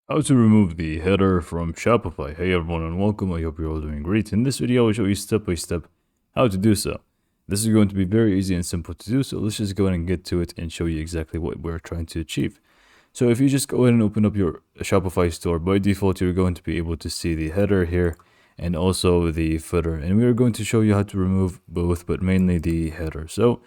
How to remove the header from Shopify. Hey everyone and welcome, I hope you're all doing great. In this video I will show you step by step how to do so. This is going to be very easy and simple to do, so let's just go ahead and get to it and show you exactly what we're trying to achieve. So if you just go ahead and open up your Shopify store, by default you're going to be able to see the header here and also the footer, and we are going to show you how to remove both, but mainly the header. So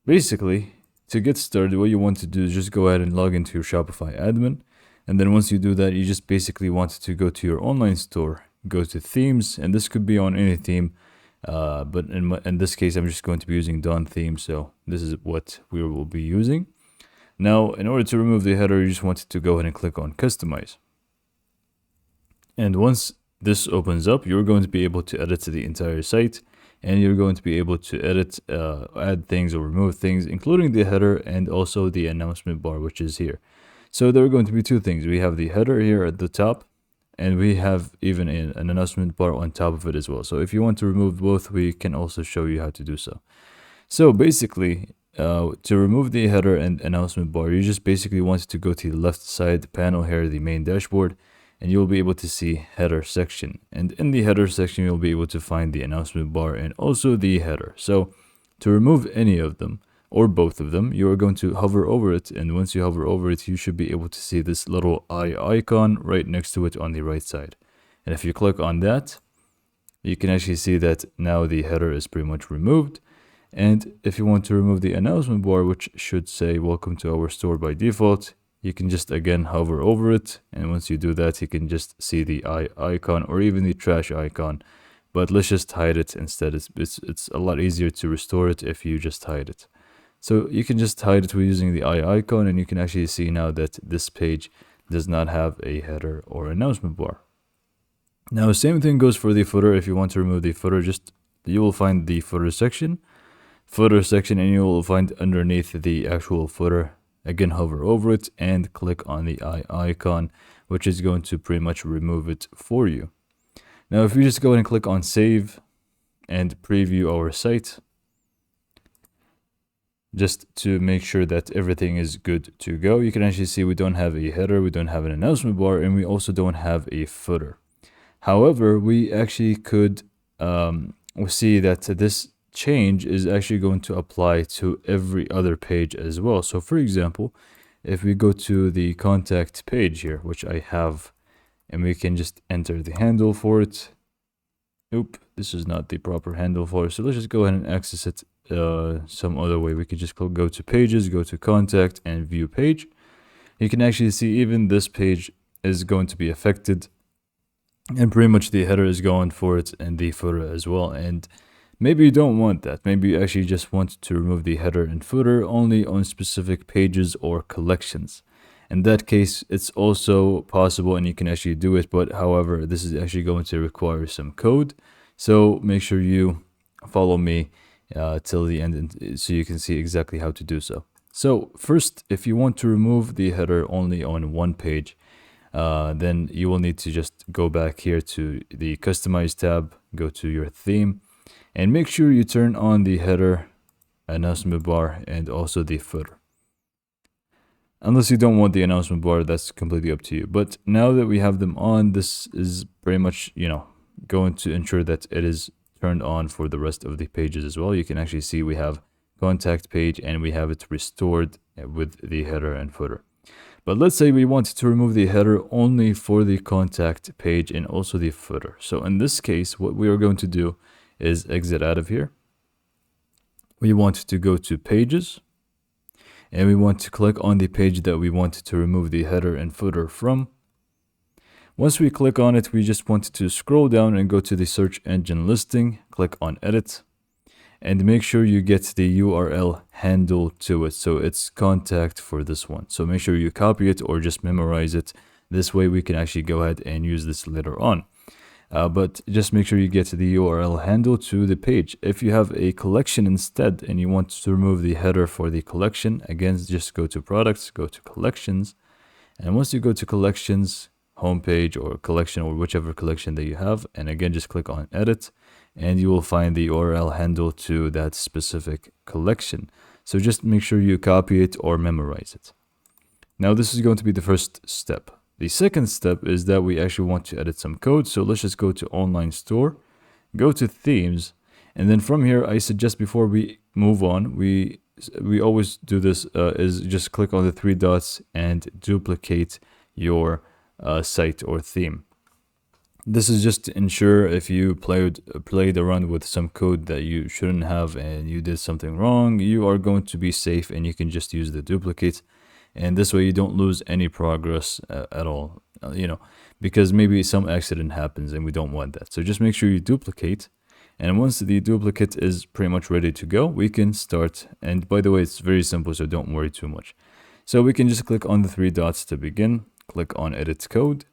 basically, to get started, what you want to do is just go ahead and log into your Shopify admin. And then once you do that, you just basically want to go to your online store, go to themes, and this could be on any theme. But in this case, I'm just going to be using Dawn theme. So this is what we will be using. Now, in order to remove the header, you just want to go ahead and click on customize. And once this opens up, you're going to be able to edit the entire site, and you're going to be able to edit, add things or remove things, including the header and also the announcement bar, which is here. So there are going to be two things. We have the header here at the top, and we have even an announcement bar on top of it as well. So if you want to remove both, we can also show you how to do so. So basically, to remove the header and announcement bar, you just basically want to go to the left side panel here, the main dashboard, and you'll be able to see header section. And in the header section, you'll be able to find the announcement bar and also the header. So to remove any of them or both of them, you are going to hover over it. And once you hover over it, you should be able to see this little eye icon right next to it on the right side. And if you click on that, you can actually see that now the header is pretty much removed. And if you want to remove the announcement bar, which should say welcome to our store by default, you can just again hover over it, and once you do that, you can just see the eye icon or even the trash icon. But let's just hide it instead. It's a lot easier to restore it if you just hide it. So you can just hide it with using the eye icon, and you can actually see now that this page does not have a header or announcement bar. Now, same thing goes for the footer. If you want to remove the footer, you will find the footer section, and you will find underneath the actual footer. Again, hover over it and click on the eye icon, which is going to pretty much remove it for you. Now, if you just go ahead and click on save and preview our site, just to make sure that everything is good to go, you can actually see we don't have a header, we don't have an announcement bar, and we also don't have a footer. However, we actually could see that this change is actually going to apply to every other page as well. So for example, if we go to the contact page here, which I have, and we can just enter the handle for it. Oop, this is not the proper handle for it. So let's just go ahead and access it some other way. We could just go to pages, go to contact and view page. You can actually see even this page is going to be affected, and pretty much the header is going for it and the footer as well. And maybe you don't want that. Maybe you actually just want to remove the header and footer only on specific pages or collections. In that case, it's also possible and you can actually do it. But however, this is actually going to require some code. So make sure you follow me till the end so you can see exactly how to do so. So first, if you want to remove the header only on one page, then you will need to just go back here to the customize tab, go to your theme, and make sure you turn on the header, announcement bar, and also the footer. Unless you don't want the announcement bar, that's completely up to you. But now that we have them on, this is pretty much, going to ensure that it is turned on for the rest of the pages as well. You can actually see we have contact page and we have it restored with the header and footer. But let's say we want to remove the header only for the contact page and also the footer. So in this case, what we are going to do is exit out of here. We want to go to pages, and we want to click on the page that we want to remove the header and footer from. Once we click on it, we just want to scroll down and go to the search engine listing, click on edit, and make sure you get the URL handle to it. So it's contact for this one. So make sure you copy it or just memorize it. This way we can actually go ahead and use this later on. But just make sure you get the URL handle to the page. If you have a collection instead and you want to remove the header for the collection, again, just go to products, go to collections. And once you go to collections, homepage or collection or whichever collection that you have, and again, just click on edit and you will find the URL handle to that specific collection. So just make sure you copy it or memorize it. Now this is going to be the first step. The second step is that we actually want to edit some code. So let's just go to online store, go to themes, and then from here, I suggest before we move on, we always do this, is just click on the three dots and duplicate your site or theme. This is just to ensure if you played around with some code that you shouldn't have and you did something wrong, you are going to be safe and you can just use the duplicate. And this way you don't lose any progress at all, because maybe some accident happens and we don't want that. So just make sure you duplicate. And once the duplicate is pretty much ready to go, we can start. And by the way, it's very simple, so don't worry too much. So we can just click on the three dots to begin, click on edit code.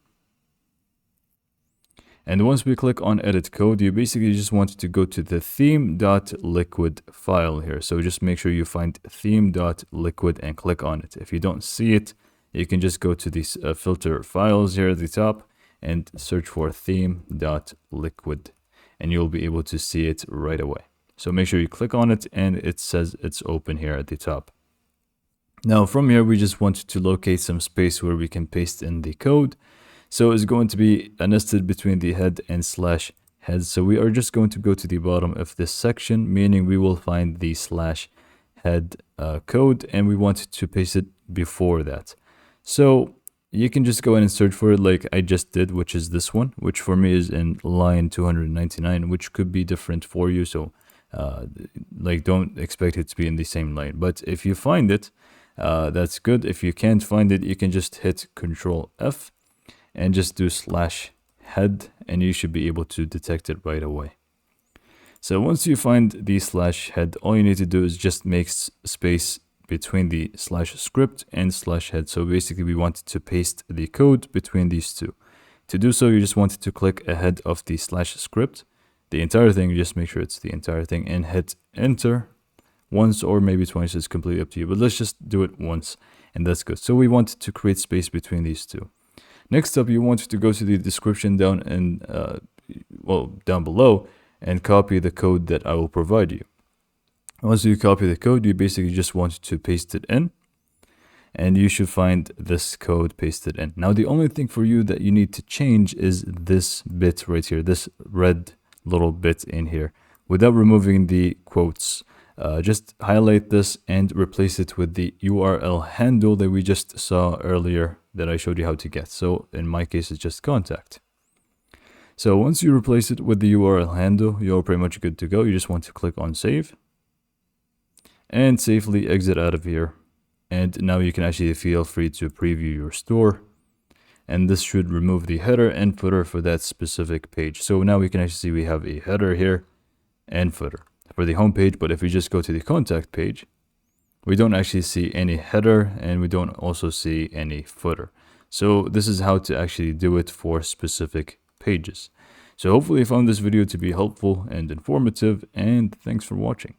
And once we click on edit code, you basically just want to go to the theme.liquid file here. So just make sure you find theme.liquid and click on it. If you don't see it, you can just go to these filter files here at the top and search for theme.liquid and you'll be able to see it right away. So make sure you click on it and it says it's open here at the top. Now from here, we just want to locate some space where we can paste in the code. So it's going to be nested between the head and slash head. So we are just going to go to the bottom of this section, meaning we will find the slash head code and we want to paste it before that. So you can just go in and search for it like I just did, which is this one, which for me is in line 299, which could be different for you. So don't expect it to be in the same line. But if you find it, that's good. If you can't find it, you can just hit Control F and just do slash head and you should be able to detect it right away. So once you find the slash head, all you need to do is just make space between the slash script and slash head. So basically we wanted to paste the code between these two. To do so, you just wanted to click ahead of the slash script, the entire thing, just make sure it's the entire thing and hit enter once or maybe twice, it's completely up to you, but let's just do it once and that's good. So we want to create space between these two. Next up, you want to go to the description down below and copy the code that I will provide you. Once you copy the code, you basically just want to paste it in and you should find this code pasted in. Now, the only thing for you that you need to change is this bit right here, this red little bit in here, without removing the quotes. Just highlight this and replace it with the URL handle that we just saw earlier that I showed you how to get. So in my case, it's just contact. So once you replace it with the URL handle, you're pretty much good to go. You just want to click on save and safely exit out of here. And now you can actually feel free to preview your store. And this should remove the header and footer for that specific page. So now we can actually see we have a header here and footer for the home page. But if we just go to the contact page, we don't actually see any header and we don't also see any footer. So this is how to actually do it for specific pages. So hopefully you found this video to be helpful and informative, and thanks for watching.